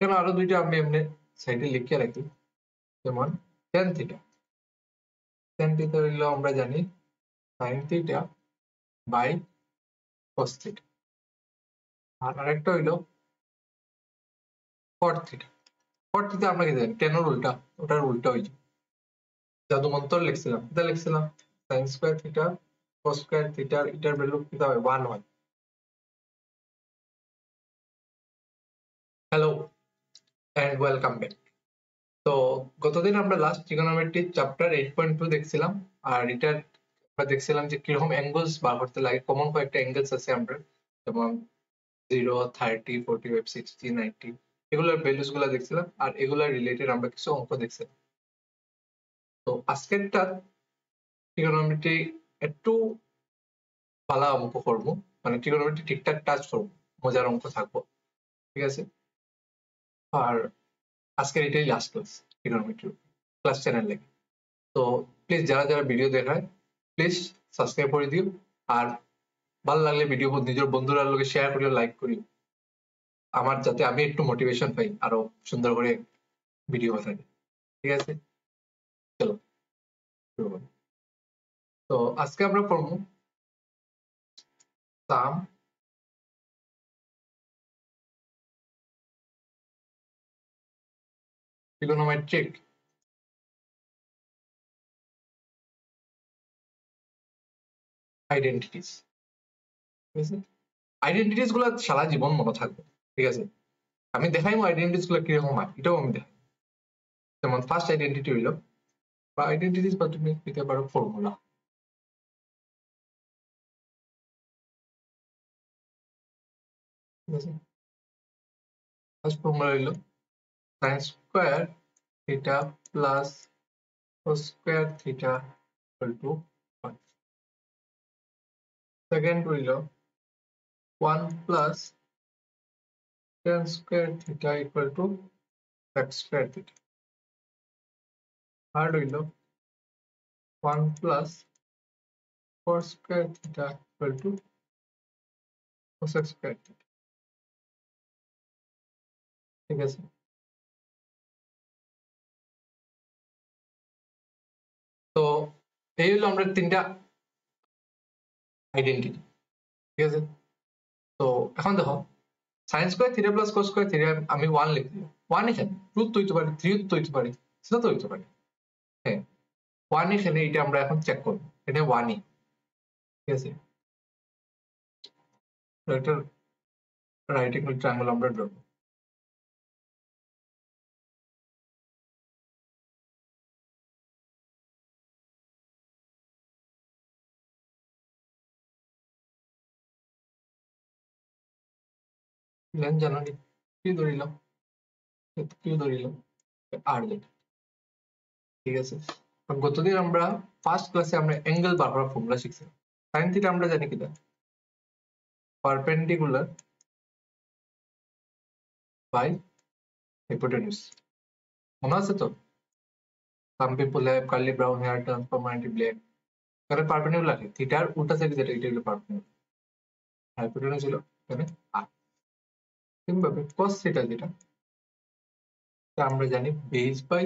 কেন আরো দুইটা আমি এমনি সাইডে লিখে রাখি, যেমন tan থিটা। tan থিটা হইলো আমরা জানি sin theta by cos theta. আর আরেকটা হইলো cot থিটা। cot থিটা আমরা কি জানি tan এর উল্টা, ওটার উল্টা হইছে জাদু মন্তর লিখছিলাম, এটা লিখছিলাম sin square theta cos square theta, এটার ভ্যালু কি হবে 1 হয়। Hello and welcome back. তো গতদিন আমরা লাস্ট ট্রিগোনোমেট্রি চ্যাপ্টার 8.2 দেখছিলাম, আর এটা আমরা দেখছিলাম যে কিরকম অ্যাঙ্গেলস বার করতে লাগে। কমন কয়েকটা অ্যাঙ্গেলস আছে আমরা, যেমন 0, 30, 45, 60, 90, এগুলোর ভ্যালুস গুলো দেখছিলাম, আর এগুলোর রিলেটেড আমরা কিছু অঙ্ক দেখছিলাম। তো আজকেরটা ট্রিগোনোমেট্রি একটু পালা অঙ্ক করবো, মানে ট্রিগোনোমেট্রি ঠিকঠাক টাচ করবো, মজার অঙ্ক থাকবো, ঠিক আছে। আর আজকের এটাই last class trigonometry class channel লেগে। তো প্লিজ যারা যারা ভিডিও দেখায় প্লিজ সাবস্ক্রাইব করে দিও, আর ভালো লাগলে ভিডিও নিজের বন্ধুরা লোকে শেয়ার করিও, লাইক করিও, আমার যাতে আমি একটু মোটিভেশন পাই আরো সুন্দর করে ভিডিও বানাতে, ঠিক আছে। চলো শুরু করি। তো আজকে আমরা পড়বো সাম ট্রিগোনোমেট্রিক আইডেন্টিটিস, ঠিক আছে। আইডেন্টিটিস গুলো সারা জীবন মনে থাকবে, ঠিক আছে। আমি দেখাইবো আইডেন্টিটিস গুলো কিরকম হয়, এটাও আমি দেখাই। যেমন ফার্স্ট আইডেন্টিটি হইলো, বা আইডেন্টিটিস বা তুমি দিতে পারো ফর্মুলা, ঠিক আছে। ফার্স্ট ফর্মুলা হইলো sin square theta plus cos square theta equal to 1। Second হইলো 1 plus tan square theta equal to sec square theta. Third হইলো 1 plus cos square theta equal two cosec square theta, ঠিক আছে। তো এই হলো আমরা তিনটা আইডেন্টিটি, ঠিক আছে। তো এখন দেখো sin square theta plus cos square theta আমি 1 লিখছি, 1 এখানে 2 তো হইতে পারে, 3 তো হইতে পারে, 6 তো হইতে পারে, হ্যাঁ 1 এখানে, এটা আমরা এখন চেক করব, এটা 1 ই, ঠিক আছে। একটা রাইট অ্যাঙ্গেল ট্রায়াঙ্গেল আমরা ড্র করব। লেন জানো নি, কি ধরিলাম, কি ধরিলাম আর ধরি, ঠিক আছে। গতদিন আমরা ফার্স্ট ক্লাসে আমরা অ্যাঙ্গেল বার করার ফর্মুলা শিখছি। sin থিটা আমরা জানি কিটা, পারপেন্ডিকুলার বাই hypotenuse, মনে আছে তো? some people have curly brown hair turns permanently black, কারণ পারপেন্ডিকুলার থিটার উল্টা সাইডে যেটা, এটা হলো পারপেন্ডিকুলার, hypotenuse হলো এখানে r। কিভাবে cos থিটা যেটা, তা আমরা জানি বেস বাই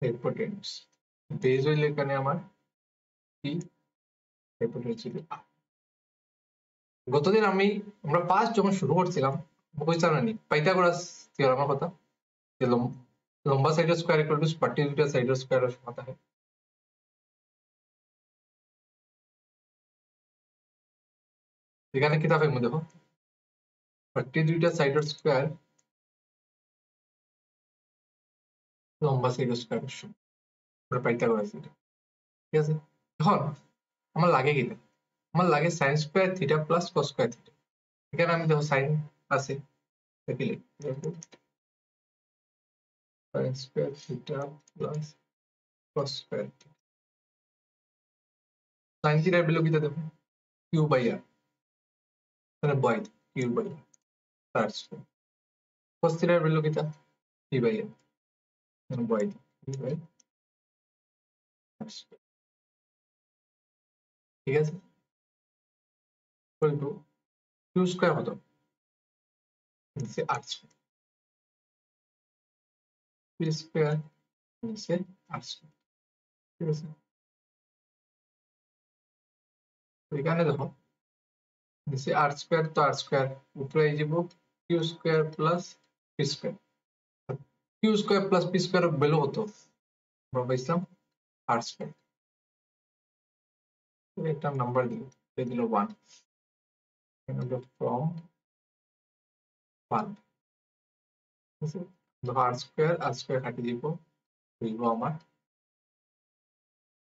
hypotenuse, বেস হইলে এখানে আমার কি, hypotenuse হইলে r। গতদিন আমরা ফার্স্ট যখন শুরু করছিলাম বুঝতাম না নি পাইথাগোরাস থিওরামের কথা, যে লম্বা সাইডের স্কয়ার ইকুয়াল টু পার্টি দুইটা সাইডের স্কয়ারের সমান থাকে। এখানে কি থাকে দেখো, পার্টি দুইটা সাইডের স্কয়ার লম্বা সাইডের স্কয়ারের সমান, আমরা পাইথাগোরাস এটা, ঠিক আছে। এখন আমার লাগে কি, আমার লাগে sin square theta plus cos square theta. এখানে আমি দেখো sin আছে, দেখিলে sin square theta plus cos square theta, sin থিটার ভ্যালু কিটা দেখো q বাই r, তাহলে বয় q বাই r তার স্কয়ার। cos থিটার ভ্যালু কিটা p বাই r, তাহলে বয় p বাই r স্কয়ার। ঠিক আছে, ইকুয়াল টু কিউ স্কয়ার কত, নিচে আর স্কয়ার, পি স্কয়ার নিচে আর স্কয়ার। ঠিক আছে, তো এখানে দেখো নিচে আর স্কয়ার, তো আর স্কয়ার উপরে এই যাব Q square plus P square. Q square plus P square value কত আমরা পাইছিলাম আর স্কয়ার, একটা নাম্বার দিল, দিল 1, ফ্রম 1। ঠিক আছে, দেখো আর স্কয়ার কাটি দিব, দিব আমার,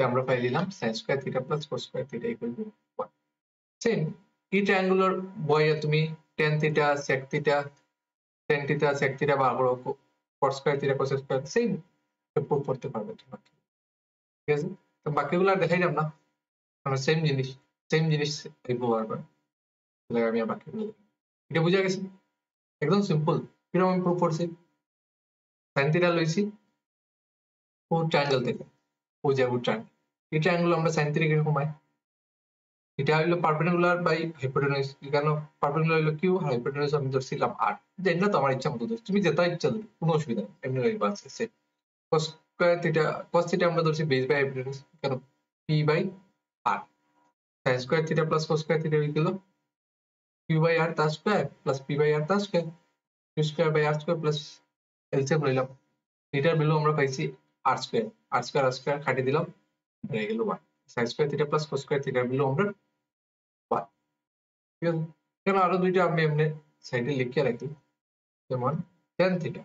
আমরা পাই দিলাম sin square theta plus cos square theta equal to 1। Same এই ট্রায়াঙ্গুলার বইয়ে তুমি tan theta sec theta tan theta sec theta বার করো, cos square theta cos square same prove করতে পারবে তোমরা। ঠিক আছে, তো বাকিগুলো আর দেখাইলাম না, আমরা সেম জিনিস ব্যবহার করব, তাহলে আমি আর বাকিগুলো এটা বুঝা গেছে, একদম সিম্পল। কিরকম আমি প্রুভ করছি, sin থিটা লইছি ও ট্রায়াঙ্গেল থেকে, ও যে ট্রায়াঙ্গেল, এই ট্রায়াঙ্গেল আমরা sin থিটা কিরকম হয়, এটা হলো পারপেন্ডিকুলার বাই হাইপোটেনিউজ, এখানে পারপেন্ডিকুলার হলো কিউ, হাইপোটেনিউজ আমি ধরছিলাম আর, যেটা না তো আমার ইচ্ছা মতো ধরছি, তুমি যেটা ইচ্ছা ধরো কোনো অসুবিধা নেই, এমনি রাখবা আছে set. cos square theta, cos theta আমরা ধরছি বেস বাই হাইপোটেনিউজ, কেন P by R, sin square theta plus cos square theta হলো কিউ বাই আর তার square plus P by R তার square, Q square by R square plus LCM লইলাম, থিটার value আমরা পাইছি আর স্কয়ার, আর square কাটিয়ে দিলাম, হয়ে গেল 1। sin square theta plus cos square থিটার ভ্যালু আমরা 1। ঠিক আছে, কেন আরো দুইটা আমি এমনি সাইডে লিখে রাখি, যেমন tan থিটা,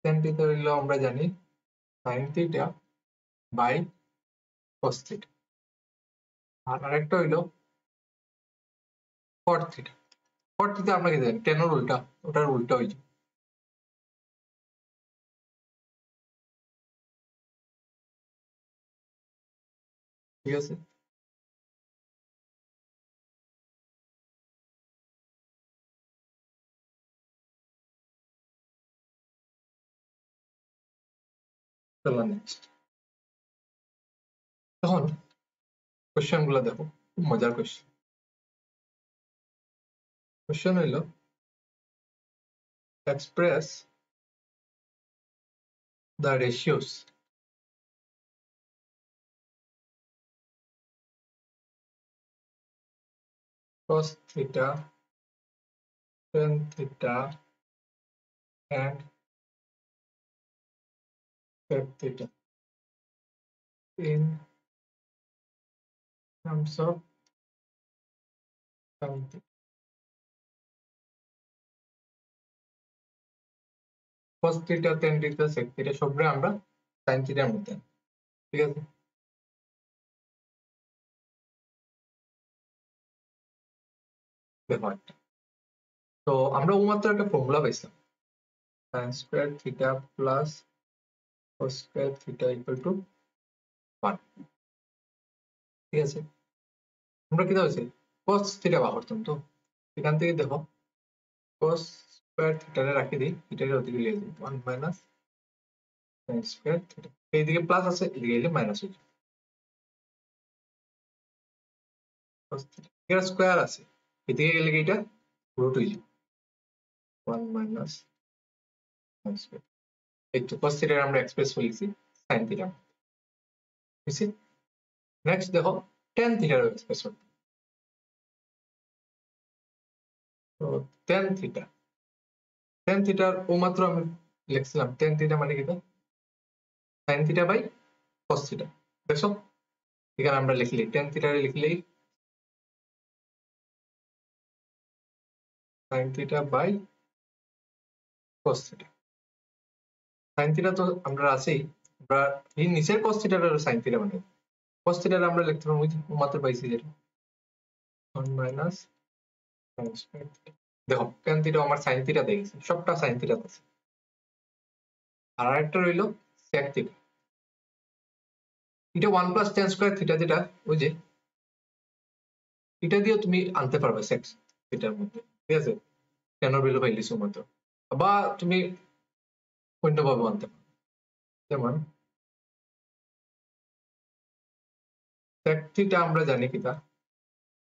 tan থিটা হইলো আমরা জানি sin theta by cos theta, আর আরেকটা হইলো cot থিটা। cot থিটা আমরা কি জানি tan এর উল্টা, ওটার উল্টা হয়ে যায়। ঠিক আছে, চলো নেক্সট। এখন কোশ্চেন গুলো দেখো, খুব মজার কোশ্চেন। কোশ্চেন হইলো express the ratios cos theta, tan theta and sec theta in terms of sin theta. cos theta, tan theta, sec theta সবরে আমরা sin theta এর মধ্যে, ঠিক আছে। দেখো একটা, তো আমরা মাত্র একটা ফর্মুলা পাইছিলাম, sin square theta plus cos square theta equal to 1। ঠিক আছে, আমরা কি হয়েছে cos থিটা বার করতাম, তো এখান থেকে দেখো cos স্কয়ার থিটারে রাখি দিই, থিটারে ওদিকে লিখে দিই 1 মাইনাস sin স্কয়ার থিটা, এইদিকে প্লাস আছে এদিকে এলে মাইনাস হয়ে যাবে, cos থিটা এর স্কয়ার আছে, এদিকে গেলে কি এটা রুট হয়ে যাবে 1 মাইনাস sin স্কয়ার। এই তো cos থিটার আমরা এক্সপ্রেস লিখছি sin থিটা। বুঝছি, নেক্সট দেখো tan থিটার এক্সপ্রেস, তো tan থিটা, tan থিটার ও মাত্র আমি লিখছিলাম tan থিটা মানে কি, sin theta by cos theta. দেখছো এখানে আমরা লিখলি tan থিটা লিখলেই sin theta by cos theta. sin theta তো আমরা আছেই, আমরা এই নিচের cos থিটার sin থিটা মানে cos থিটার আমরা লিখতে পারবো মাত্র পাইছি যেটা 1 মাইনাস sin স্কয়ার থিটা। দেখো tan থিটা আমার sin থিটা দেখেছি, সবটা sin থিটা আছে। আর আরেকটা রইলো sec থিটা, এটা 1 প্লাস tan স্কয়ার থিটা, যেটা ওই যে এটা দিয়ে তুমি আনতে পারবে sec থিটার মধ্যে। ঠিক আছে, tan এর ভ্যালু পাইলিছো মতো, বা তুমি অন্যভাবে আনতে পারো, যেমন sec theta আমরা জানি কিটা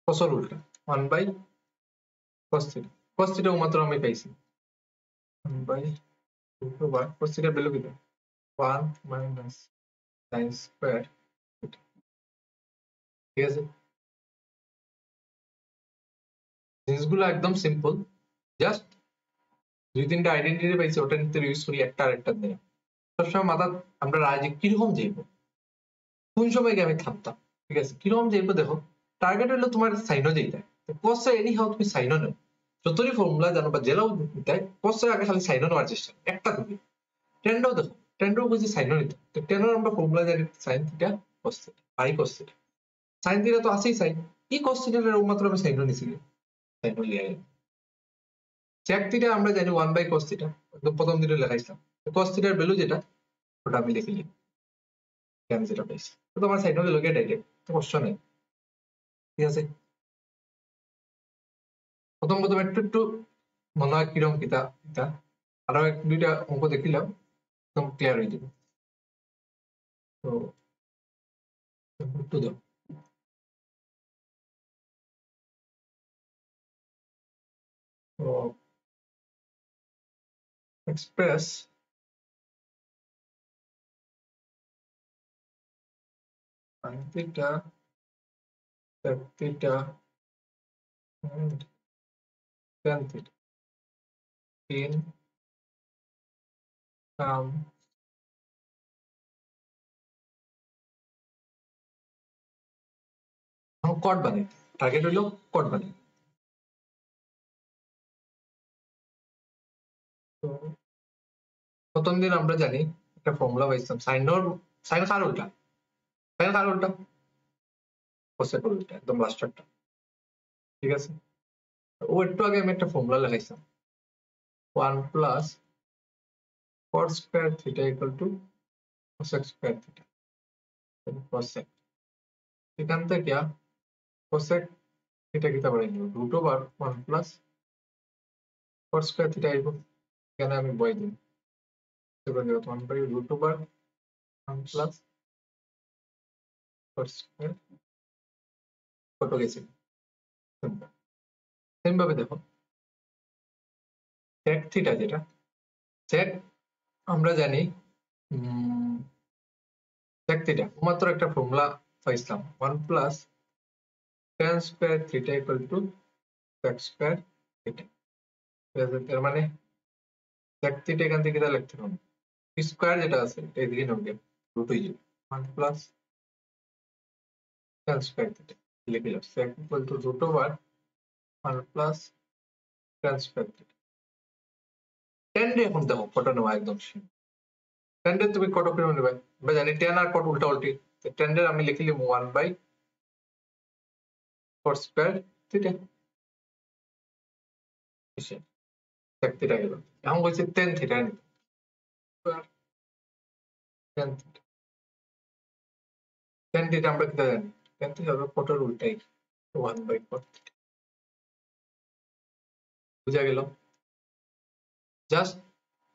cos এর উল্টা 1 by cos theta। cos theta মাত্র আমি পাইছি 1 by root over cos theta value কিটা 1 minus sin square theta। ঠিক আছে, জিনিসগুলো একদম সিম্পল, জাস্ট দুই তিনটা আইডেন্টিটি পাইছি ওটা নিতে ইউজ করি একটা আরেকটা দিয়ে। সবসময় মাথা আমরা রাজি কিরকম যাইবো, কোন সময় গিয়ে আমি থামতাম, ঠিক আছে কিরকম যাইবো দেখো। টার্গেট হলো তোমার সাইনও যেটা কস এনি হাউ তুমি সাইনও নেও, যতই ফর্মুলা জানো বা জেলাও দেয় কস আগে খালি সাইনও নেওয়ার চেষ্টা একটা তুমি। টেন্ডও দেখো, টেন্ডও বুঝি সাইনও নিতে, তো টেন্ডর আমরা ফর্মুলা জানি sine theta cos theta by cos theta. Sine theta তো আছেই সাইন, কি কস থিটার মাত্র আমি সাইনও নিছি, সাইনও লিয়ে sec থিটা আমরা জানি 1 বাই cos থিটা, একদম প্রথম দিনে লেখাইছিলাম। cos থিটার ভ্যালু যেটা ওটা আমি লিখে নিই, আমি যেটা পাইছি তো তোমার সাইড হলে লোকে ডাইরেক্ট, তো কষ্ট নেই। ঠিক আছে, প্রথম প্রথম একটু একটু মনে হয় কিরকম কিতা এটা, আরো এক দুইটা অঙ্ক দেখিলাম একদম ক্লিয়ার হয়ে যাবে। তো একটু দাও, তো express sin theta sec theta and tan theta in some কট বানাই, টার্গেট হইলো কট বানাই। তো প্রথম দিন আমরা জানি একটা ফর্মুলা পাইছিলাম সাইন কার উল্টা, সাইন কার উল্টা কোসেক উল্টা, একদম লাস্টারটা। ঠিক আছে, ও একটু আগে আমি একটা ফর্মুলা লাগাইছিলাম 1 plus cot square theta equal to cosec square theta, cosec এখান থেকে cosec theta কিতা বাড়াই নিব root over 1 plus cot square theta আইব, এখানে আমি বই দিই 1 by root over 1 plus cot square কত গেছে। সেম ভাবে দেখো sec theta যেটা sec আমরা জানি sec theta মাত্র একটা ফর্মুলা পাইছিলাম 1 plus tan square theta equal to sec square theta। এর মানে sec theta এখান থেকে এটা লিখতে হবে স্কয়ার যেটা আছে এটা এদিকে নামবে রুট হয়ে যাবে 1 প্লাস tan স্কয়ার থিটা লিখে দাও sec equal to root over 1 plus tan square theta. tan রে এখন দেখো কত নেওয়া একদম সেম, tan রে তুমি কত করে নেবে আমরা জানি tan আর কত উল্টা উল্টি, তো tan রে আমি লিখে লিখব 1 বাই cos স্কয়ার থিটা। এসে sec থিটা গেল, এখন বলছি tan থিটা নিতে tan থিটা, tan থিটা আমরা কি জানি tan থিটা হবে কতর উল্টাই 1 বাই cos থিটা। বুঝা গেল, জাস্ট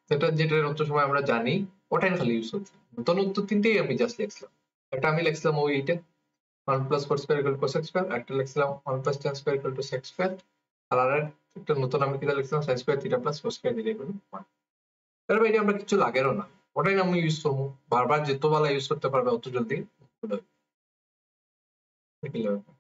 যেটা যেটা অত সময় আমরা জানি ওটাই খালি ইউজ করছি। নতুন উত্তর তিনটেই আমি জাস্ট লিখছিলাম, একটা আমি লিখছিলাম ওই এইটা 1 plus cos square equal cosec square, একটা লিখছিলাম 1 plus tan square equal to sec square, আর একটা নতুন আমি কিটা লিখছিলাম sin square theta plus cos square theta equal 1। এর বাইরে আমরা কিছু লাগেরও না, ওটাই আমি ইউজ করবো বারবার, যত বেলা ইউজ করতে পারবে অত জলদি দেখিলে হবে।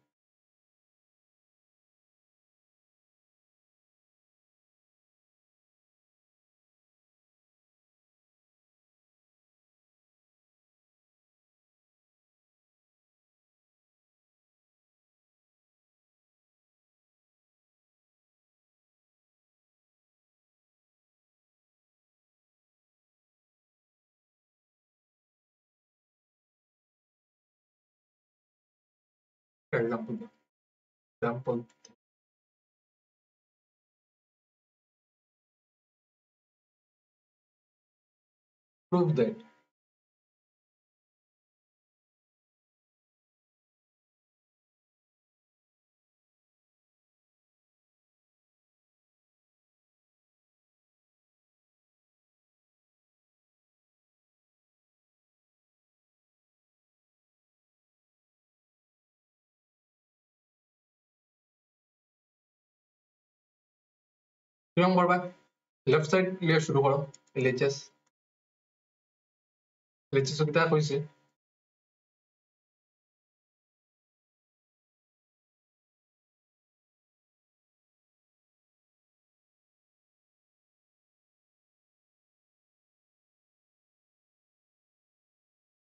এক্সাম্পল এক্সাম্পল prove that কিরকম করবা লেফট সাইড লিয়ে শুরু করো এলএইচএস এলএইচএস কিটা কইছে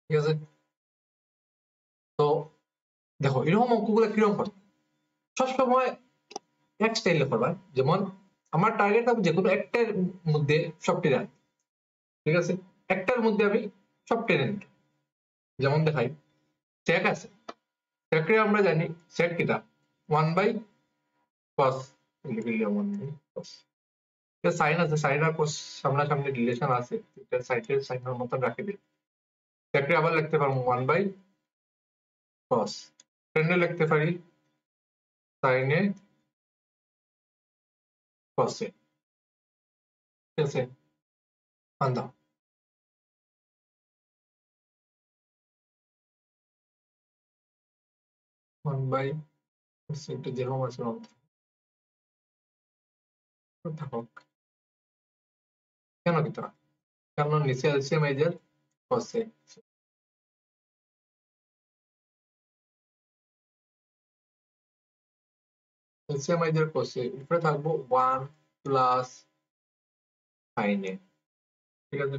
ঠিক আছে তো দেখো এরকম অঙ্কগুলো কিরকম করতে সবসময় এক স্টাইলে করবা যেমন আমার টার্গেট থাকবে যে কোনো একটার মধ্যে সব টেনে আনতে, ঠিক আছে একটার মধ্যে আমি সব টেনে নিতে যেমন দেখাই sec আছে sec এ আমরা জানি sec কিটা 1 বাই cos লিখে নিলাম 1 বাই cos সাইন আছে সাইন আর cos সামনাসামনি রিলেশন আছে এটা সাইডের সাইনের মতন রাখে দিই sec এ আবার লিখতে পারবো 1 বাই cos tan এ লিখতে পারি sin এ cos এ ঠিক আছে আন্দা 1 বাই cos এটা যেরকম আছে থাকুক কেন দিতে হয় কারণ নিচে এলসিএম এই যে cos এ এলসিএম এই যে cos এ উপরে থাকবো 1 প্লাস sin এ ঠিক আছে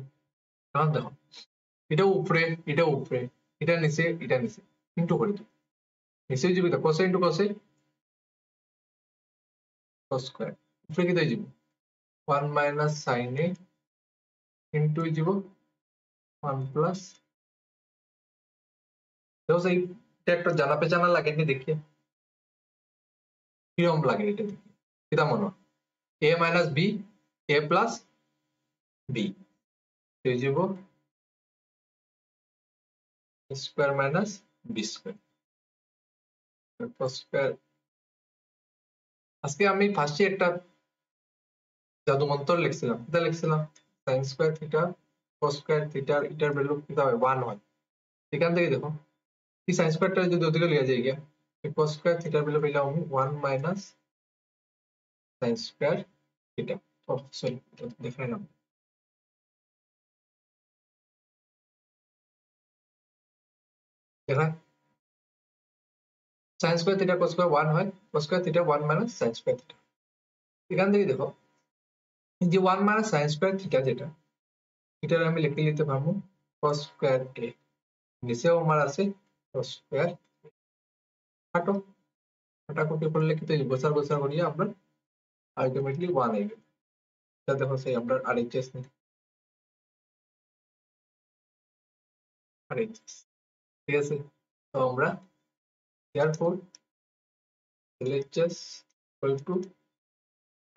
এখন দেখো এটা উপরে এটা উপরে এটা নিচে এটা নিচে ইনটু করে দিই নিচে যাবে তো cos into cos cos square উপরে কি দেই যাব 1 মাইনাস sin এ ইনটু যাব 1 প্লাস দেখো এই এটা একটা জানা পেছানা লাগে নি দেখি কিরকম লাগে এটা দেখি এটা মনে হয় a minus b a plus b হয়ে যাব square minus b square cos square আজকে আমি ফার্স্টে একটা জাদু মন্ত্র লিখছিলাম এটা লিখছিলাম sin square theta cos square থিটার এটার ভ্যালু কিটা হয় 1 হয় এখান থেকে দেখো এই sin স্কয়ারটা যদি ওদিকে লিয়ে যাই গিয়া cos স্কয়ার থিটার ভ্যালু পেলাম আমি 1 মাইনাস sin স্কয়ার থিটা ও সরি দেখাই না দেখা sin square theta cos square 1 হয় cos square theta 1 minus sin square theta এখান থেকে দেখো এই যে 1 মাইনাস sin স্কয়ার থিটা যেটা এটার আমি লিখে নিতে পারবো cos স্কয়ার a নিচেও আমার আছে cos স্কয়ার কাটো কাটাকুটি করলে কিন্তু গোছার গোছার করিয়ে আমরা আলটিমেটলি 1 আইবে এটা দেখো সেই আমরা আরএইচএস নেই আরএইচএস ঠিক আছে তো আমরা therefore LHS equal to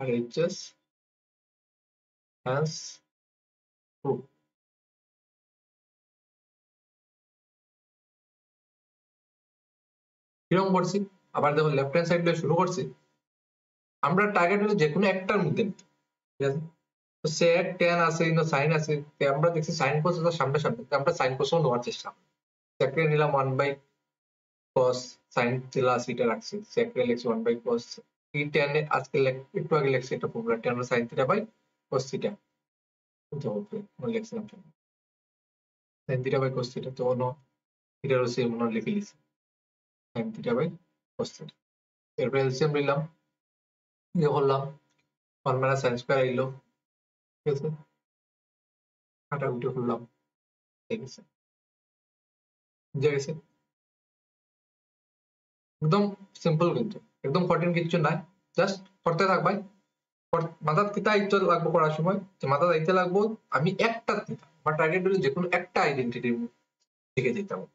RHS hence true কিরকম করছি আবার দেখো লেফট হ্যান্ড সাইড দিয়ে শুরু করছি আমরা টার্গেট হলো যে কোনো একটার মধ্যে নিতে, ঠিক আছে তো sec tan আছে ইনো sin আছে তো আমরা দেখছি sin cos এর সামনে সামনে তো আমরা sin cos ও নেওয়ার চেষ্টা করি sec এ নিলাম 1 বাই cos sin চিলা এটা রাখছি sec এ লিখছি 1 বাই cos এই tan এ আজকে একটু আগে লিখছি এটা formula tan sin theta by cos theta তো ওকে আমরা লিখছিলাম sin theta by cos theta তো নো এটারও সেম নো লিখে লিখছি sin theta by cos theta এরপর এলসিএম নিলাম ইয়ে করলাম 1 মাইনাস sin স্কয়ার আইলো ঠিক আছে কাটাকুটি করলাম ঠিক আছে বুঝে গেছে একদম সিম্পল কিন্তু একদম কঠিন কিছু নাই জাস্ট করতে থাকবাই মাথার থিতা আইতে লাগবো করার সময় যে মাথা আইতে লাগবো আমি একটা থিতা আমার টার্গেট হলো যে কোনো একটা আইডেন্টিটির দিকে যেতে হবে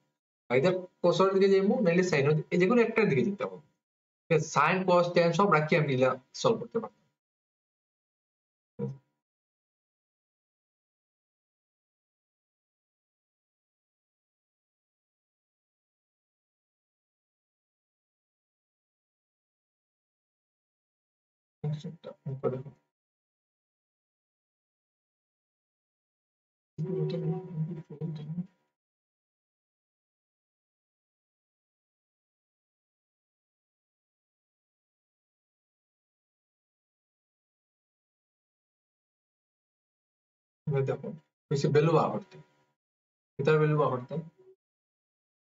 আইদার কোসের দিকে যাইবো নাইলে সাইন এই যে কোনো একটার দিকে যেতে হবে ঠিক আছে সাইন কস ট্যান সব রাখি আমি নিলা সলভ করতে পারবো দেখো কিছু ভ্যালু বার করতে, এটার ভ্যালু বার করতে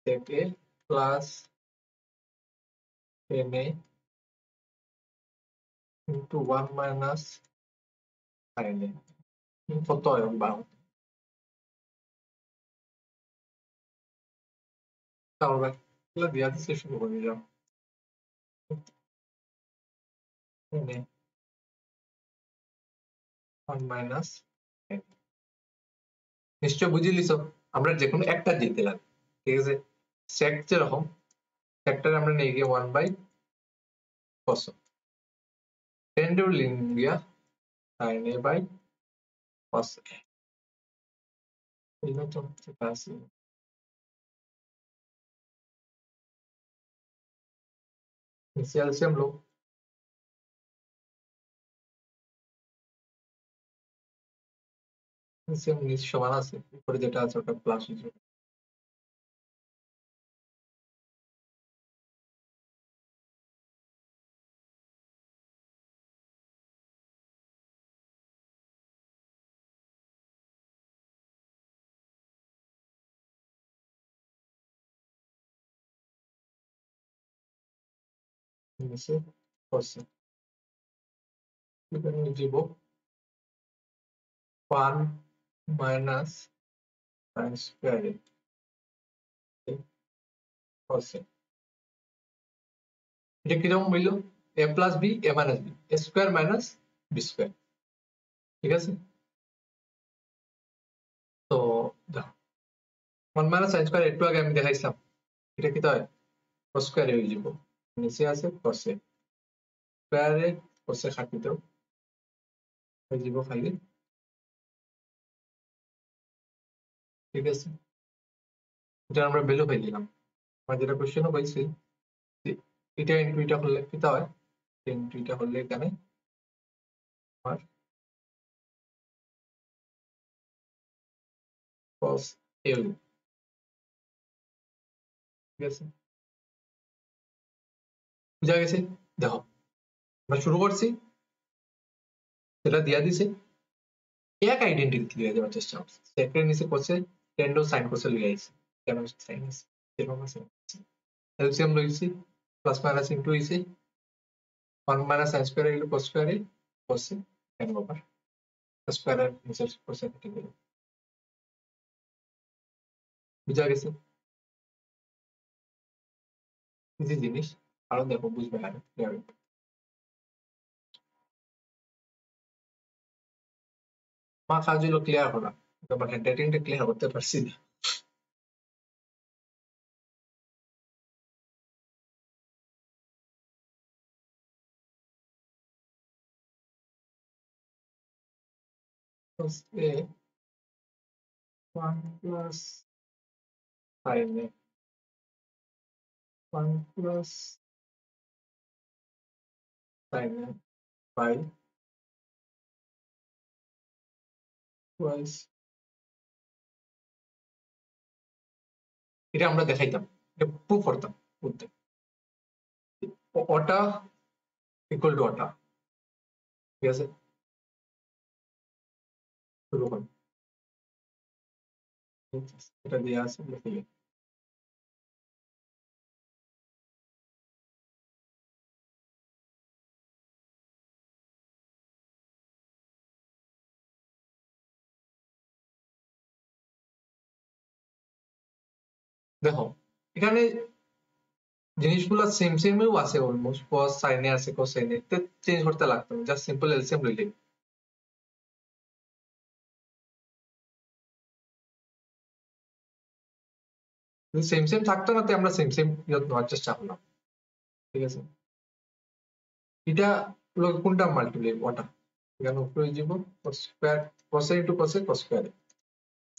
থেকে plus n a into 1 minus sin a কত হয় বার করতে, তাহলে এগুলো দেওয়া দিচ্ছে শুরু করে দিলাম n a 1 মাইনাস নিশ্চয় বুঝে লিছো, আমরা যে কোনো একটা দিতে লাগবে, ঠিক আছে। সেক যেরকম সেক্টর আমরা নিয়ে গিয়ে 1 বাই cos টেন্ডুর লিন দিয়া sin a by cos a এই তো সেটা আছে এলসিএম লো, এলসিএম নিচ সমান আছে, উপরে যেটা আছে ওটা প্লাস হয়ে যাবে, নিচে cos a এখানে দিব 1 minus sin square a cos a, এটা কিরকম হইলো a plus b a minus b a square minus b square, ঠিক আছে। তো দেখো 1 মাইনাস sin স্কয়ার একটু আগে আমি দেখাইছিলাম, এটা কি হয় cos স্কয়ার হয়ে যাব, নিচে আছে cos a square A cos a কাটি দাও হয়ে যাব খালি, ঠিক আছে। এটা আমরা ভ্যালু পাই দিলাম, আমার যেটা কোশ্চেনও পাইছি যে এটা ইনটু এটা করলে কি হয়, ইনটু এটা করলে এখানে আমার cos a হইলো, ঠিক আছে। বুঝা গেছে, দেখো আমরা শুরু করছি সেটা দিয়া দিছে এক আইডেন্টিটি দিয়ে দেওয়ার চেষ্টা করছে, সেকেন্ড নিচে করছে টেন্ডো সাইন করছে লিয়ে আইছে, কেন সাইন আছে এরকম আছে, এলসিএম লইছি প্লাস মাইনাস ইনটু হইছে 1 মাইনাস sin স্কয়ার হইলো cos square A cos a কেন আবার স্কয়ার এর নিচে cos a কেটে গেল, বুঝা গেছে ইজি জিনিস, আরো দেখো বুঝবে আরো ক্লিয়ার, আমার কাজ হলো ক্লিয়ার করা, বাট হ্যান্ডরাইটিংটা ক্লিয়ার করতে পারছি না। cos a 1 plus sin a 1 plus sin a by twice, এটা আমরা দেখাইতাম, এটা প্রুফ করতাম বুঝতে, ওটা ইকুয়াল টু ওটা, ঠিক আছে। শুরু করি, এটা দিয়ে আছে লিখে নিই। দেখো এখানে জিনিসগুলো সেম সেমও আছে, অলমোস্ট cos sin এ আছে cos sin এ চেঞ্জ করতে লাগতো না, জাস্ট সিম্পল এলসিএম লইলে, যদি সেম সেম থাকতো না তো আমরা সেম সেম নেওয়ার চেষ্টা করলাম, ঠিক আছে। এটা লোক কোনটা মাল্টিপ্লাই ওটা, এখানে উপরে যাব cos square cos a into cos a cos square,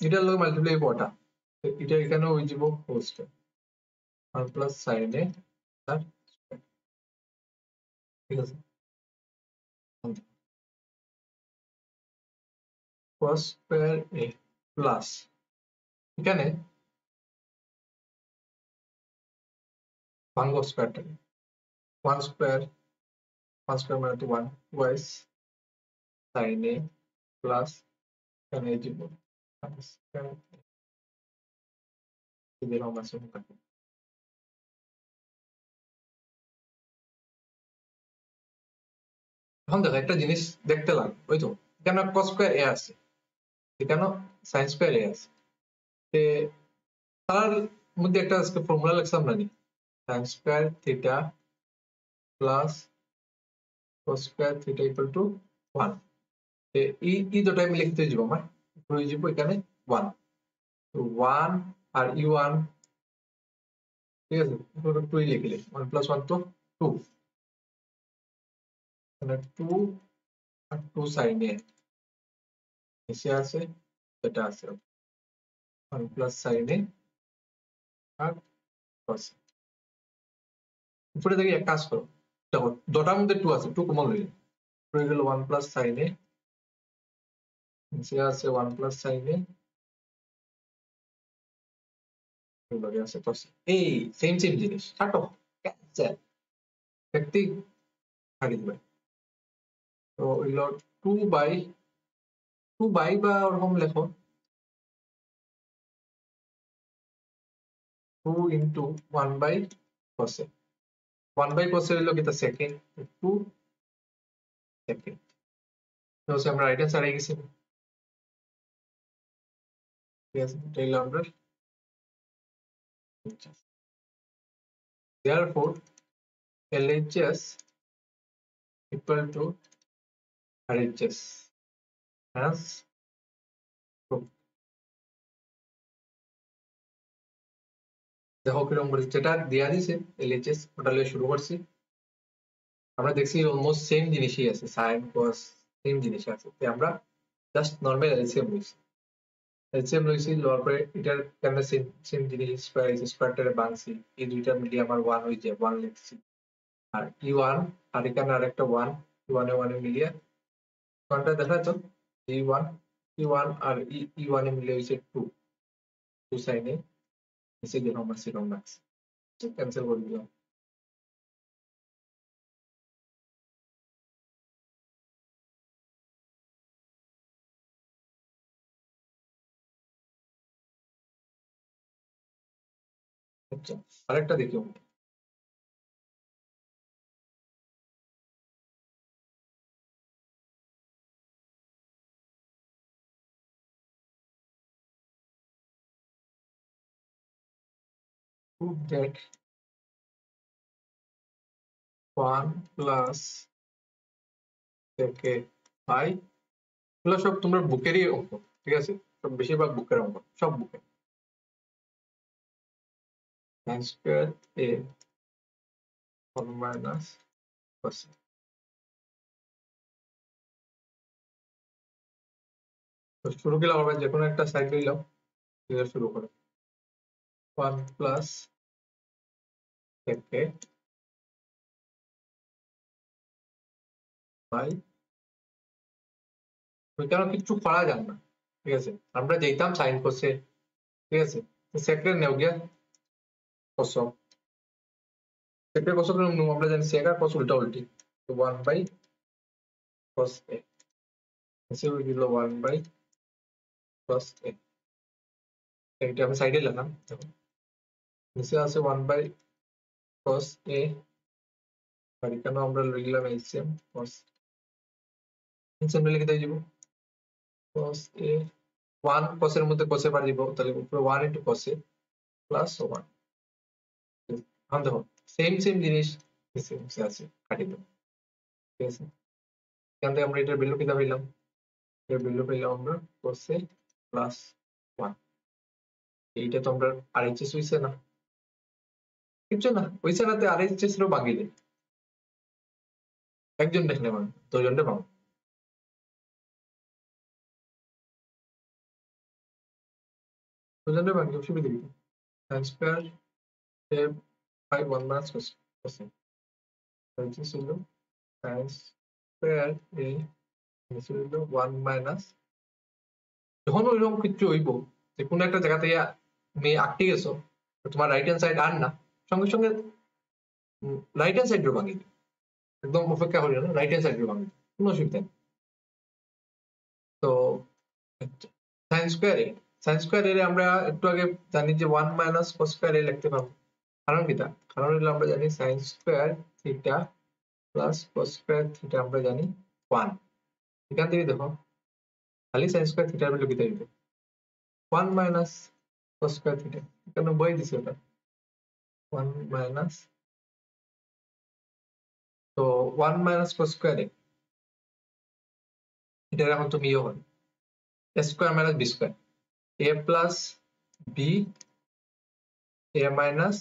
এটা লোক মাল্টিপ্লাই ওটা, এটা এখানে হয়ে যাব cos square 1 plus sin a আর স্কয়ার, ঠিক আছে। cos স্কয়ার a প্লাস এখানে ভাঙ্গো স্কয়ারটাকে 1 স্কয়ার 1 স্কয়ার মানে তো 1 টুয়াইস sin a প্লাস এখানে দিব যেরকম আছে ওরকম। এখন দেখো একটা জিনিস দেখতে লাগে, ওই তো এখানে cos স্কয়ার a আছে, এখানে sin স্কয়ার a আছে, তে তার মধ্যে একটা আজকে ফর্মুলা লিখলাম না নি, sin square theta plus cos square theta equal to 1, তে এই দুটো আমি লিখতে যাব, আমার হয়ে যাব এখানে 1, তো 1 আর e1, ঠিক আছে, পুরো 2 লিখলে 1 প্লাস 1 তো 2, মানে 2 আর 2 sin a নিচে আছে, এটা আছে 1 প্লাস sin a আর cos। উপরে দেখি এক কাজ করো, দেখো দুটার মধ্যে 2 আছে, 2 কমন লইলে হয়ে গেল 1 প্লাস sin a, নিচে আছে 1 প্লাস sin a, এবারে আছে cos। এই সেম সেম জিনিস কাটো, ক্যান্সেল, দেখতে কাটি দিবে, তো হইল 2 বাই 2 বাই বা ওরকম লেখো 2 into 1 by cos a, 1 by cos a হইল কিটা সেকেন্ড, 2 সেকেন্ড, তো আমরা রাইট হ্যান্ড সাইডে গেছি, ঠিক আছে, এটা হইল আমরা therefore LHS equal to RHS, hence দেখো কিরকম করেছে, যেটা দেয়া দিছে LHS ওটা লিয়ে শুরু করছি, আমরা দেখছি অলমোস্ট সেম জিনিসই আছে, sin cos সেম জিনিস আছে, তো আমরা জাস্ট নরমাল এলসিএম লইছি, এলসিএম লইছি লওয়ার পরে এটার কেমনে সেম সেম জিনিস স্কয়ারটারে ভাঙছি, এই দুইটা মিলিয়ে আমার 1 হয়ে যায়, 1 লিখছি, আর e1 আর এখানে আরেকটা 1, e1 এ 1 এ মিলিয়ে কোনটা দেখা তো e1, e1 আর e1 এ মিলিয়ে হইছে 2, 2 sin a নিচে যেরকম আছে সেরকম রাখছি, ক্যান্সেল করে দিলাম, আচ্ছা আরেকটা দেখি, 2 that 1 প্লাস থেকে বাই, এগুলো সব তোমরা বুকেরই অঙ্ক, ঠিক আছে, সব বেশিরভাগ বুকের অঙ্ক, সব বুকের, sin square a 1 minus cos, তো শুরু করলাম আবার যে কোনো একটা সাইড নিলাম, দিয়ে শুরু করো 1 প্লাস থেকে বাই, ওইখানে কিছু করা যাবে না, ঠিক আছে, আমরা যেতাম সাইন কোসে, ঠিক আছে, সেকেন্ড নেও গিয়া কস, সেকেন্ড কস আমরা জানি sec আর cos উল্টা উল্টি, তো 1 বাই cos a, এসে হয়ে গেল 1 বাই cos a, এটা আমি সাইডে লিখলাম, দেখো নিচে আছে 1 বাই cos a, আর এখানে আমরা লিখলাম এলসিএম cos, এলসিএম লিখে দিয়ে দিব cos a, 1 cos এর মধ্যে cos এ বার দিব, তাহলে উপরে 1 ইনটু cos a প্লাস 1, এখন দেখো সেম সেম জিনিস সেম আছে, কাটি দাও, ঠিক আছে, এখান থেকে আমরা এটার ভ্যালু কিটা পেলাম, এটার ভ্যালু পেলাম আমরা cos a প্লাস 1, এইটা তো আমরা আরএইচএস হইছে না, কিচ্ছু না হইছে না, তে আরএইচএস এরও বাগিলে একজন দেখলে মানে দুজনে পাবো, দুজনে বাকি অসুবিধা কি, sin square a by 1 minus cos, RHS হলো sin স্কয়ার a নিচে হলো 1 মাইনাস, যখন ওইরকম কিছু হইব যে কোনো একটা জায়গা থেকে তুমি আটকে গেছো, তো তোমার রাইট হ্যান্ড সাইড আর না, সঙ্গে সঙ্গে রাইট হ্যান্ড সাইড ভাঙি, একদম অপেক্ষা করি না, রাইট হ্যান্ড সাইড ভাঙি, কোনো অসুবিধা নেই, তো সাইন স্কয়ার এর আমরা একটু আগে জানি যে 1 মাইনাস cos স্কয়ার এ লিখতে পারবো। কারণ কি তা? কারণ হলো আমরা জানি sine square theta plus cos square theta আমরা জানি 1। এখান থেকে দেখো খালি সাইন স্কয়ার থিটা এর ভ্যালু কি দিতে 1 মাইনাস cos স্কয়ার থিটা। এখানে বই দিছে ওটা 1 মাইনাস, তো 1 মাইনাস cos স্কয়ার এটা এখন তুমি ইয়ে হবে a square minus b square a plus b a minus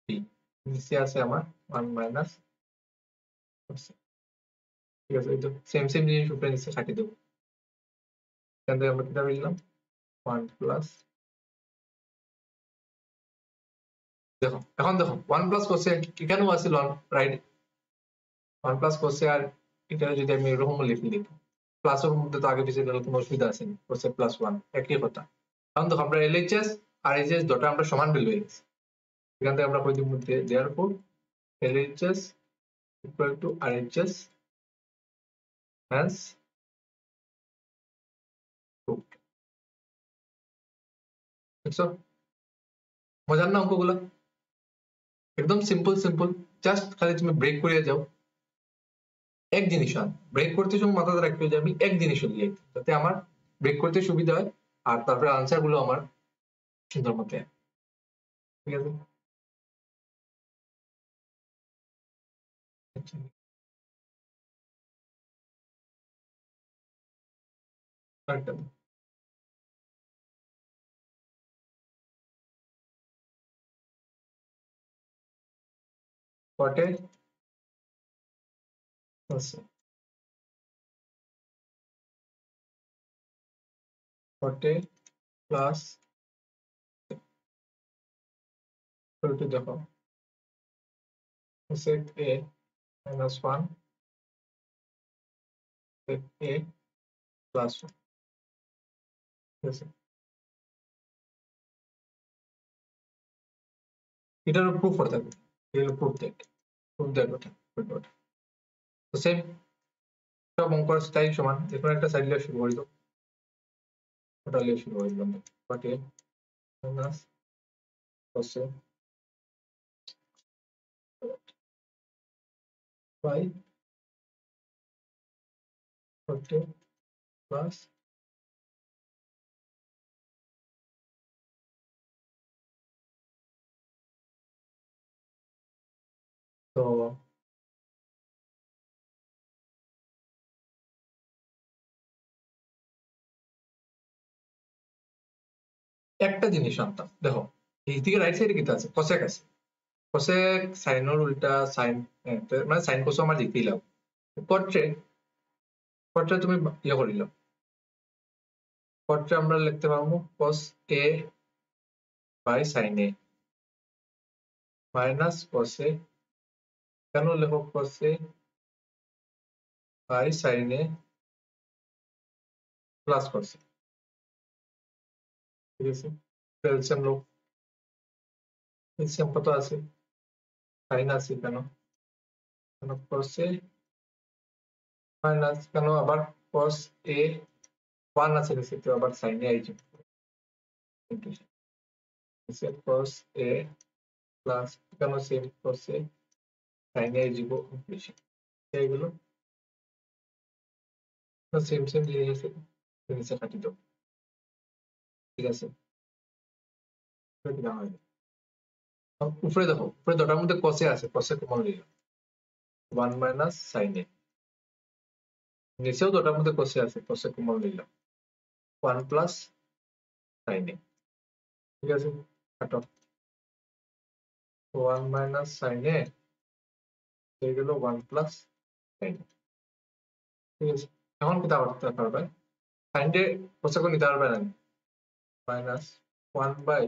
b নিচে আছে আমার 1 মাইনাস, ঠিক আছে এই তো সেম সেম জিনিস উপরে নিচে কাটি দেবো। এখান থেকে আমরা কিটা পেলাম 1 প্লাস, দেখো এখন দেখো 1 প্লাস cos এ এখানেও আছে রাইট 1 প্লাস cos এ, আর এটা যদি আমি এরকম লিখি লিখি প্লাস এর মধ্যে তো আগে পিছিয়ে দিলে কোনো অসুবিধা আছে না, cos এ প্লাস 1 একই কথা। এখন দেখো আমরা LHS আর এইচএস দুটো আমরা সমান ভ্যালু হয়ে গেছে, এখান থেকে আমরা কই দিব therefore LHS equal to RHS hence proved। দেখছো মজার না অঙ্কগুলো, একদম সিম্পল সিম্পল, জাস্ট খালি তুমি ব্রেক করে যাও। এক জিনিস আন ব্রেক করতে সময় মাথায় রাখতে হবে যে আমি এক জিনিস লিখি যাতে আমার ব্রেক করতে সুবিধা হয়, আর তারপরে আনসার গুলো আমার সুন্দর মতো হয়। ঠিক আছে আচ্ছা, আরেকটা দাও। কটে আছে কটে প্লাস দেখো sec a minus 1 sec a plus 1, ঠিক আছে এটার প্রুফ করতে হবে, এর প্রুফ দেখ, প্রুফ দেখ ওটা ওটা তো সেম সব অঙ্ক স্টাইল সমান, যে কোনো একটা সাইড লিয়ে শুরু করে দাও, ওটা লিয়ে শুরু করে দিলাম কটে মাইনাস cos বাই কটে প্লাস, তো একটা জিনিস আনতাম দেখো এই দিকে রাইট সাইডে কিটা আছে কোসেক আছে, কোসেক সাইনের উল্টা সাইন, মানে সাইন কোস আমার লিখতেই লাভ, কটে কটে তুমি ইয়ে করিল কটে আমরা লিখতে পারবো cos a by sin a minus cos a, কেন লেখো cos a by sin a plus cos a, ঠিক আছে এলসিএম লোক, এলসিএম কত আছে sin আছে কেন, কেন cos a মাইনাস কেন আবার cos a 1 আছে নিচে তো আবার sin a আইছে cos a প্লাস কেন same cos a sin a is equal এইগুলো সেম সেম জিনিস আছে নিচে কাটি দাও, ঠিক আছে না হয় উপরে দেখো উপরে দুটার মধ্যে cos a আছে, cos a কমন নিলাম 1 মাইনাস sin a, নিচেও দুটার মধ্যে cos a আছে, cos a কমন নিলাম 1 প্লাস sin a, ঠিক আছে কাটো 1 মাইনাস sin a হয়ে গেল 1 প্লাস sin a, ঠিক আছে এখন কি করতে পারবে sin a cos a নিতে পারবে না, মাইনাস 1 বাই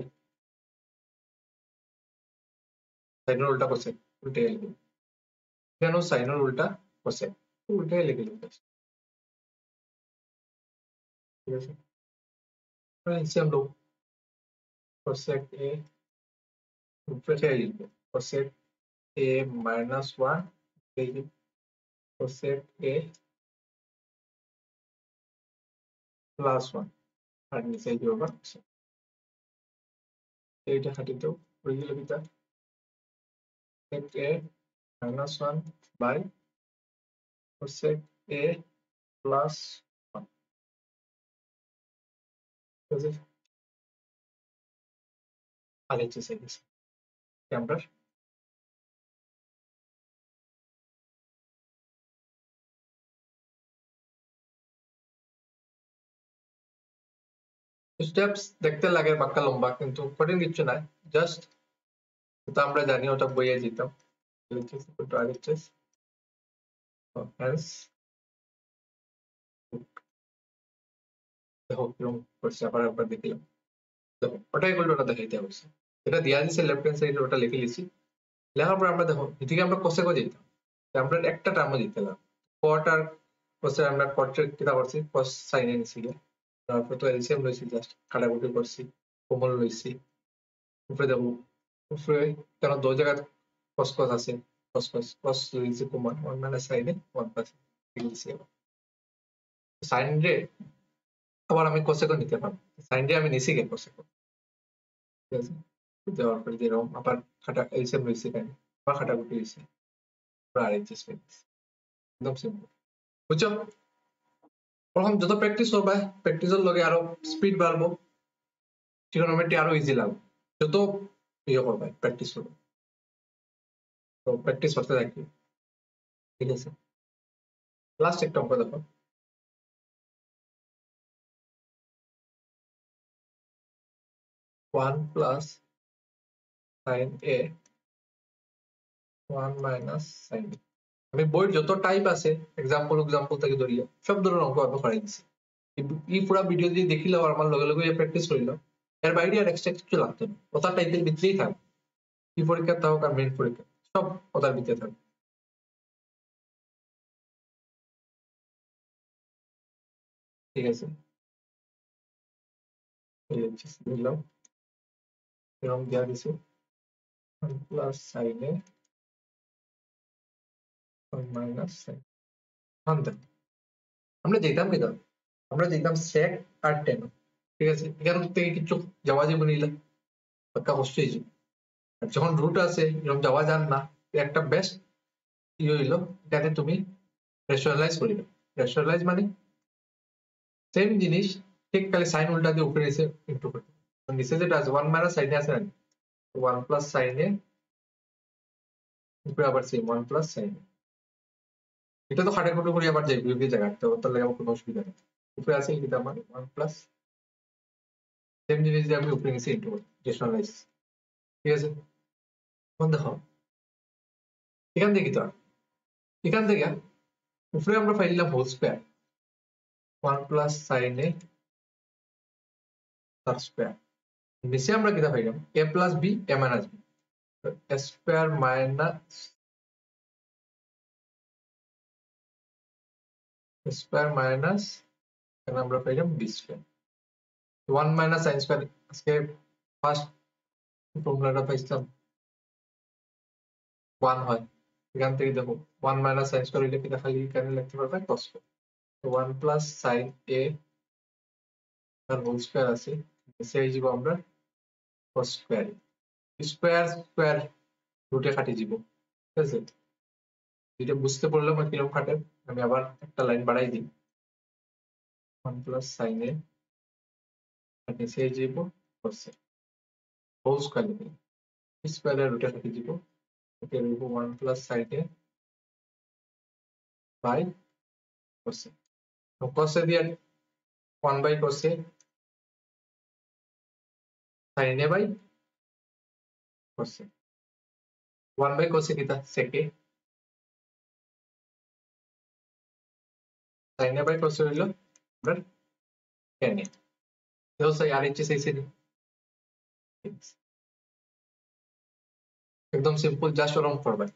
sin এর উল্টা cos a উল্টে লিখব, কেন sin এর উল্টা cos a উল্টে লিখে লিখব, ঠিক আছে এলসিএম লো cosec a উপরে লিখব cosec a minus 1 এই, 'cosec a প্লাস 1 আর নিচে দিব আবার এইটা খাটি দাও হয়ে গেল কিটা sec a minus 1 by cosec a plus 1 ঠিক আছে আগে চেয়ে গেছে আমরা স্টেপস দেখতে লাগে বাক্কা লম্বা কিন্তু কঠিন কিছু নাই জাস্ট তো আমরা জানি ওটা বইয়ে দিতাম RHS hence দেখো কিরকম করছে আবার একবার দেখলাম দেখো ওটাই করলে ওটা দেখাইতে হচ্ছে এটা দিয়া দিছে লেফট হ্যান্ড সাইডে ওটা লিখে লিছি লেখার পর আমরা দেখো এদিকে আমরা কোসেকও যেতাম আমরা একটা টার্মও দিতে লাগলাম কট আর কোসে আমরা কটের কিটা করছি কস সাইনে নিছি তারপর তো এলসিএম লইছি জাস্ট কাটাকুটি করছি কোমল লইছি উপরে দেখো উপরে কেন দুই জায়গা কস কস আছে কস কস কস লইছি কোমল 1 মাইনাস সাইনে 1 প্লাস লিখছি সাইন রে আবার আমি কোসেকও নিতে পারবো সাইন রে আমি নিছি কে কোসেকও ঠিক আছে দেওয়ার পরে যেরকম আবার খাটা এলসিএম লইছি কেন আবার কাটাকুটি হইছে আর অ্যাডজাস্টমেন্ট একদম সিম্পল বুঝছো প্রথম যত প্র্যাকটিস করবা প্র্যাকটিসের লগে আরো স্পিড বাড়বো ট্রিগোনোমেট্রি আরো ইজি লাগবে যত ইয়ে করবা প্র্যাকটিস করবে তো প্র্যাকটিস করতে থাকি ঠিক আছে লাস্ট একটা অঙ্ক দেখো 1 প্লাস সাইন এ 1 মাইনাস সাইন বি আমি বইয়ের যত টাইপ আছে এক্সাম্পল থেকে ধরিয়া সব ধরনের অঙ্ক আমি করাই দিছি এই পুরা ভিডিও যদি দেখিলে আমার লগে লগে প্র্যাকটিস করিল এর বাইরে আর এক্সট্রা কিছু লাগতো না কথা টাইপের ভিতরেই থাকবে কি পরীক্ষা তাও আর মেইন পরীক্ষা সব কথার ভিতরে থাকবে ঠিক আছে দিলাম এরকম দেওয়া দিছে 1 প্লাস সাইন এ 1 মাইনাস সাইন আমরা যেতাম কি দাও আমরা যেতাম sec আর tan ঠিক আছে এখান থেকে কিছু যাওয়া যাবে নিলে একটা কষ্টই যাবে আর যখন রুট আছে এরকম যাওয়া যান না একটা বেস্ট ইয়ে হইলো এটাতে তুমি রেশনালাইজ করিবে রেশনালাইজ মানে সেম জিনিস ঠিক খালি সাইন উল্টা দিয়ে উপরে এসে ইনটু করতে নিচে যেটা আছে 1 মাইনাস সাইনে আছে না 1 প্লাস সাইনে উপরে আবার সেম 1 প্লাস সাইনে এটা তো খাটাখুটি করে আবার যাই বিয়োগের জায়গায় তো তার লাগে আমার কোনো অসুবিধা নেই উপরে আছে এটা আমার 1 প্লাস সেম জিনিস দিয়ে আমি উপরে নিচে ইনটু করি রেশনালাইজ ঠিক আছে এখন দেখো এখান থেকে তো এখান থেকে উপরে আমরা পাইলাম হোল স্কয়ার 1 প্লাস সাইন এ তার স্কয়ার নিচে আমরা কিটা পাইলাম a plus b a minus b a square minus square minus এখানে আমরা পাইলাম b square 1 minus sin square আজকে ফার্স্ট ফর্মুলাটা পাইছিলাম 1 হয় এখান থেকে দেখো 1 মাইনাস sin স্কয়ার হইলে কিটা খালি এখানে লিখতে পারবে cos স্কয়ার তো 1 প্লাস sin a তার হোল স্কয়ার আছে নিচে যাব আমরা cos স্কয়ার স্কয়ার স্কয়ার রুটে কাটি যাব ঠিক আছে এটা বুঝতে পারলে আমার কিরকম কাটে আমি আবার একটা লাইন বাড়াই দিই 1 প্লাস sin a আর নিচে যাব cos a হোল স্কয়ার লিখে স্কয়ারের রুটে কাটি দিব ওকে লিখব 1 plus sin a by cos a তো cos a দিয়ে 1 by cos a sin a by cos a 1 by cos a কিটা sec a sin a by cos a হইলো আমরা tan a তো সেই আরএইচএস এসে একদম সিম্পল জাস্ট ওরকম করবে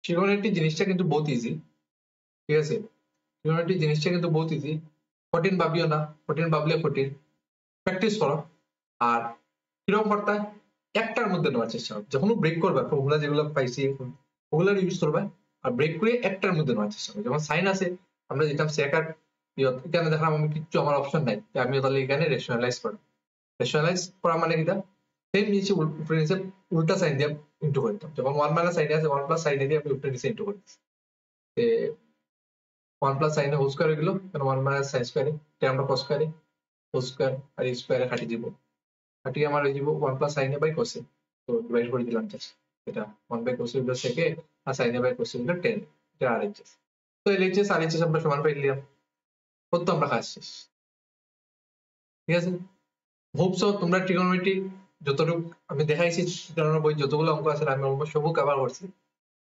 ট্রিগোনোমেট্রি জিনিসটা কিন্তু বহুত ইজি ঠিক আছে ট্রিগোনোমেট্রি জিনিসটা কিন্তু বহুত ইজি কঠিন ভাবিও না কঠিন ভাবলে কঠিন প্র্যাকটিস করো আর কিরকম করতে একটার মধ্যে নেওয়ার চেষ্টা করবে, যখন ব্রেক করবে ফর্মুলা যেগুলো পাইছি ওগুলো ইউজ করবে, আর ব্রেক করে একটার মধ্যে নেওয়ার চেষ্টা করবে। যেমন সাইন আছে, আমরা যেতাম সেকার, এখানে দেখলাম আমি কিচ্ছু আমার অপশন নাই, আমি তাহলে এখানে রেশনালাইজ করব। রেশনালাইজ করা মানে কি, সেম নিচে উপরে নিচে উল্টা সাইন দিয়ে ইন্টু করে দিতাম। যখন 1 মাইনাস সাইন আছে 1 প্লাস সাইন দিয়ে আমি উপরে নিচে ইন্টু করে দিচ্ছি। 1 প্লাস সাইন হোল স্কয়ার হয়ে গেল, কারণ 1 মাইনাস সাইন স্কয়ারে আমরা কস স্কয়ারে হোল স্কয়ার আর স্কয়ারে কাটি দিব, কাটিয়ে আমার হয়ে যাব 1 প্লাস সাইন বাই কোসে। তো ডিভাইড করে দিলাম জাস্ট, এটা 1 বাই কোসে হলো সেকে, আর সাইন বাই কোসে হলো 10, এটা আরএইচএস। তো এলএইচএস আরএইচএস আমরা সমান পাই নিলাম, কত আমরা কাজ শেষ। ঠিক আছে, হোপস তোমরা ট্রিগোনোমেট্রি যতটুকু আমি দেখাইছি, বই যতগুলো অঙ্ক আছে আমি অলমোস্ট সবও কভার করছি,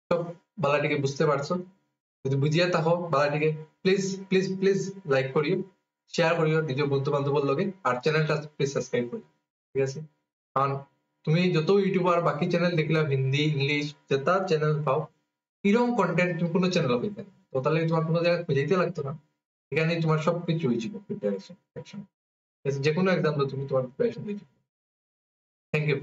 সব বালাটিকে বুঝতে পারছো। যদি বুঝিয়া থাকো বালাটিকে প্লিজ প্লিজ প্লিজ লাইক করিও, শেয়ার করিও নিজের বন্ধু বান্ধবের লগে, আর চ্যানেলটা প্লিজ সাবস্ক্রাইব করিও। ঠিক আছে, কারণ তুমি যত ইউটিউবার বাকি চ্যানেল দেখলাম হিন্দি ইংলিশ যেটা চ্যানেল পাও, এরকম কন্টেন্ট তুমি কোনো চ্যানেল পেতে না, তো তাহলে তোমার কোনো জায়গায় খুঁজেইতে লাগতো না, এখানে তোমার সবকিছু হয়ে যাবে প্রিপারেশন, যে কোনো এক্সাম তুমি তোমার প্রিপারেশন হয়ে যাবে। Thank you.